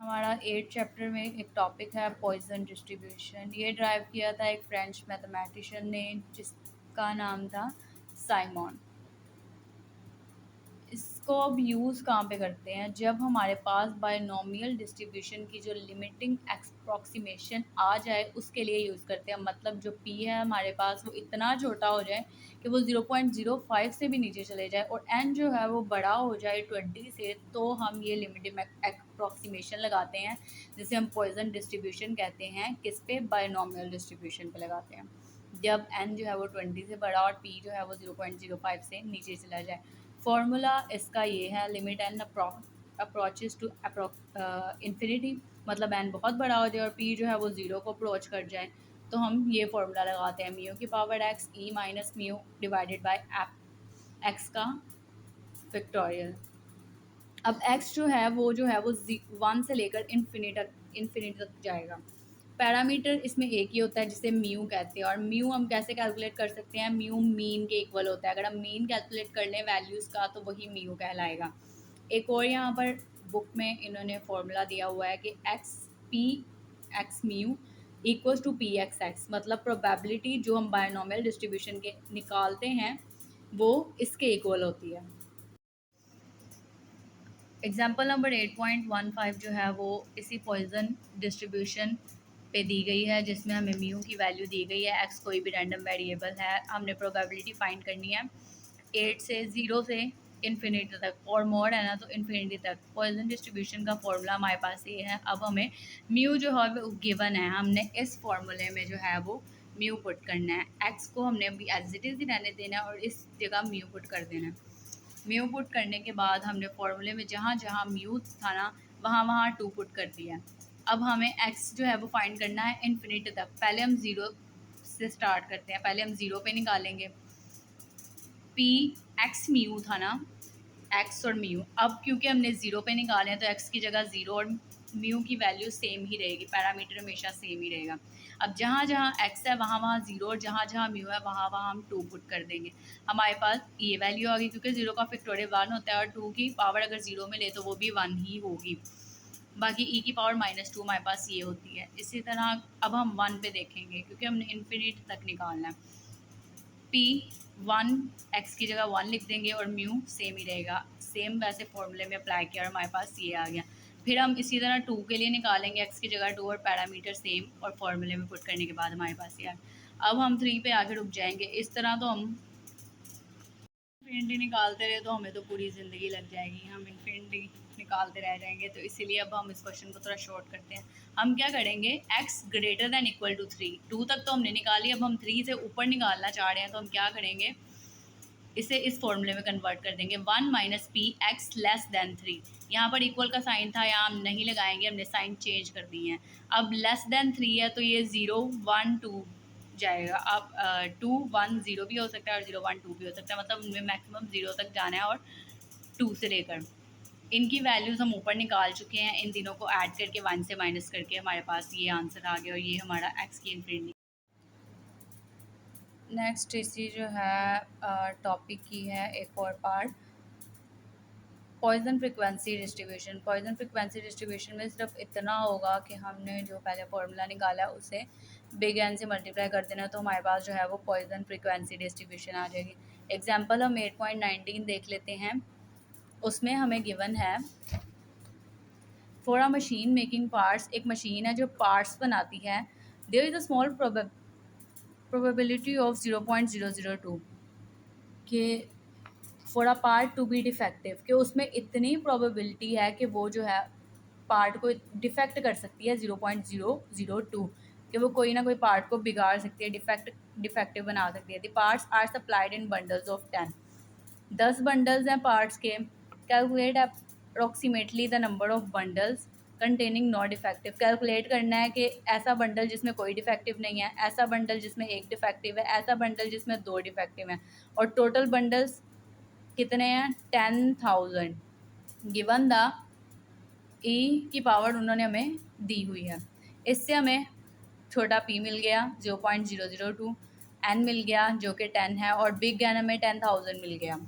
हमारा 8 चैप्टर में एक टॉपिक है पॉइजन डिस्ट्रीब्यूशन। ये ड्राइव किया था एक फ्रेंच मैथमेटिशियन ने जिसका नाम था साइमन। इसको अब यूज़ कहाँ पे करते हैं, जब हमारे पास बायनोमियल डिस्ट्रीब्यूशन की जो लिमिटिंग अप्रॉक्सीमेशन आ जाए उसके लिए यूज़ करते हैं। मतलब जो p है हमारे पास वो इतना छोटा हो जाए कि वो 0.05 से भी नीचे चले जाए और n जो है वो बड़ा हो जाए 20 से, तो हम ये लिमिटिंग अप्रॉक्सीमेशन लगाते हैं जिसे हम पॉइजन डिस्ट्रीब्यूशन कहते हैं। किस पे? बायनोमियल डिस्ट्रीब्यूशन पे लगाते हैं जब n जो है वो 20 से बड़ा और p जो है वो 0.05 से नीचे चला जाए। फॉर्मूला इसका ये है, limit n approaches to infinity, मतलब एन बहुत बड़ा हो जाए और पी जो है वो ज़ीरो को अप्रोच कर जाए, तो हम ये फॉर्मूला लगाते हैं म्यू की power x E minus mu divided by x का फैक्टोरियल। अब x जो है वो 1 से लेकर इन्फिनिटी तक जाएगा। पैरामीटर इसमें एक ही होता है जिसे म्यू कहते हैं, और म्यू हम कैसे कैलकुलेट कर सकते हैं? म्यू मीन के इक्वल होता है। अगर हम मीन कैलकुलेट कर लें वैल्यूज़ का तो वही म्यू कहलाएगा। एक और यहाँ पर बुक में इन्होंने फॉर्मूला दिया हुआ है कि x p x mu equals to p x x, मतलब प्रोबेबिलिटी जो हम बायनोमियल डिस्ट्रीब्यूशन के निकालते हैं वो इसके इक्वल होती है। एग्जाम्पल नंबर 8.15 जो है वो इसी पॉइजन डिस्ट्रीब्यूशन पे दी गई है, जिसमें हमें म्यू की वैल्यू दी गई है। एक्स कोई भी रैंडम वेरिएबल है, हमने प्रोबेबिलिटी फाइंड करनी है 8 से 0 से इन्फिनिटी तक, और मोर है ना तो इन्फिनिटी तक। पॉइजन डिस्ट्रीब्यूशन का फॉर्मूला हमारे पास ये है। अब हमें म्यू जो है वो गिवन है, हमने इस फॉर्मूले में जो है वो म्यू पुट करना है। एक्स को हमने अभी एज इट इज़ ही रहने देना है और इस जगह म्यू पुट कर देना है। म्यू पुट करने के बाद हमने फॉर्मूले में जहाँ जहाँ म्यू था ना वहाँ वहाँ 2 पुट कर दिया। अब हमें एक्स जो है वो फाइंड करना है इन्फिनिटी तक। पहले हम 0 से स्टार्ट करते हैं, पहले हम 0 पे निकालेंगे। पी एक्स म्यू था ना, एक्स और म्यू। अब क्योंकि हमने 0 पे निकाले हैं तो एक्स की जगह 0 और म्यू की वैल्यू सेम ही रहेगी, पैरामीटर हमेशा सेम ही रहेगा। अब जहाँ जहाँ एक्स है वहाँ वहाँ 0 और जहाँ जहाँ म्यू है वहाँ वहाँ हम 2 पुट कर देंगे। हमारे पास ये वैल्यू आ गई, क्योंकि 0 का फैक्टोरियल 1 होता है और 2 की पावर अगर 0 में ले तो वो भी 1 ही होगी। बाकी ई की पावर -2 हमारे पास ये होती है। इसी तरह अब हम 1 पे देखेंगे क्योंकि हमने इन्फिनिट तक निकालना है। पी 1 एक्स की जगह 1 लिख देंगे और म्यू सेम ही रहेगा। सेम वैसे फॉर्मूले में अप्लाई किया और हमारे पास ये आ गया। फिर हम इसी तरह 2 के लिए निकालेंगे, एक्स की जगह 2 और पैरामीटर सेम, और फॉर्मूले में पुट करने के बाद हमारे पास ये आ गया। अब हम 3 पे आके रुक जाएंगे। इस तरह तो हम इन्फिनिटी निकालते रहे तो हमें तो पूरी ज़िंदगी लग जाएगी, हम इन्फिनिटी निकालते रह जाएंगे। तो इसीलिए अब हम इस क्वेश्चन को थोड़ा शॉर्ट करते हैं। हम क्या करेंगे, x greater than equal to 3, 2 तक तो हमने निकाली, अब हम 3 से ऊपर निकालना चाह रहे हैं तो हम क्या करेंगे, इसे इस फॉर्मूले में कन्वर्ट कर देंगे। 1 minus P x less than 3। यहाँ पर इक्वल का साइन था, यहाँ हम नहीं लगाएंगे, हमने साइन चेंज कर दिए हैं। अब लेस दैन 3 है तो ये 0 1 2 जाएगा। अब 2 1 0 भी हो सकता है और 0 1 2 भी हो सकता है, मतलब उनमें मैक्सिमम 0 तक जाना है और 2 से लेकर। इनकी वैल्यूज़ हम ऊपर निकाल चुके हैं। इन तीनों को ऐड करके 1 से माइनस करके हमारे पास ये आंसर आ गया और ये हमारा एक्स की इन्फिनिटी। नेक्स्ट इसी जो है टॉपिक की है एक और part, Poisson frequency distribution. Poisson frequency distribution में सिर्फ इतना होगा कि हमने जो पहले फॉर्मूला निकाला उसे बिग एन से मल्टीप्लाई कर देना, तो हमारे पास जो है वो पॉइजन फ्रिक्वेंसी डिस्ट्रीब्यूशन आ जाएगी। एग्जाम्पल हम 8.19 देख लेते हैं। उसमें हमें गिवन है for a machine making parts, एक मशीन है जो पार्ट्स बनाती है। There is a small probability of 0.002 के for a part to be defective, कि उसमें इतनी प्रोबेबिलिटी है कि वो जो है पार्ट को डिफेक्ट कर सकती है 0.002, कि वो कोई ना कोई पार्ट को बिगाड़ सकती है, डिफेक्टिव बना सकती है। The parts are supplied in bundles of 10, 10 bundles हैं पार्ट्स के। Calculate approximately the number of bundles containing not defective, calculate करना है कि ऐसा बंडल जिसमें कोई डिफेक्टिव नहीं है, ऐसा बंडल जिसमें एक डिफेक्टिव है, ऐसा बंडल जिसमें 2 डिफेक्टिव हैं, और टोटल बंडल्स कितने हैं, 10,000। गिवन द ई की पावर उन्होंने हमें दी हुई है। इससे हमें छोटा p मिल गया 0.002, n मिल गया जो कि 10 है, और बिग n हमें 10,000 मिल गया।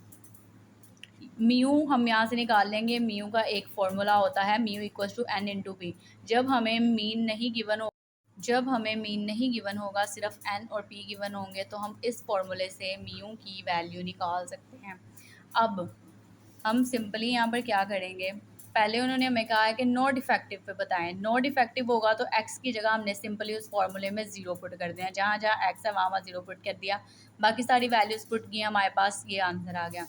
म्यू हम यहाँ से निकाल लेंगे। म्यू का एक फॉर्मूला होता है mu equals to n into p. जब हमें मीन नहीं गिवन होगा, सिर्फ एन और पी गिवन होंगे, तो हम इस फॉर्मूले से म्यू की वैल्यू निकाल सकते हैं। अब हम सिंपली यहाँ पर क्या करेंगे, पहले उन्होंने हमें कहा है कि नॉट इफेक्टिव पे बताएं। नॉट इफेक्टिव होगा तो एक्स की जगह हमने सिंपली उस फॉर्मूले में ज़ीरो पुट कर दिया, जहाँ जहाँ एक्स है वहाँ वहाँ ज़ीरो पुट कर दिया, बाकी सारी वैल्यूज़ पुट की, हमारे पास ये आंसर आ गया।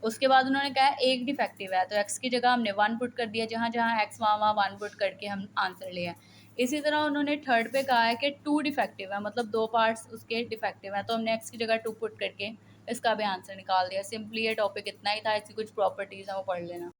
उसके बाद उन्होंने कहा एक डिफेक्टिव है, तो एक्स की जगह हमने वन पुट कर दिया, जहाँ जहाँ एक्स वहाँ वहाँ वन पुट करके हम आंसर लिया। इसी तरह उन्होंने थर्ड पे कहा है कि टू डिफेक्टिव है, मतलब दो पार्ट्स उसके डिफेक्टिव हैं, तो हमने एक्स की जगह टू पुट करके इसका भी आंसर निकाल दिया। सिंपली ये टॉपिक इतना ही था, इसकी कुछ प्रॉपर्टीज़ हैं वो पढ़ लेना।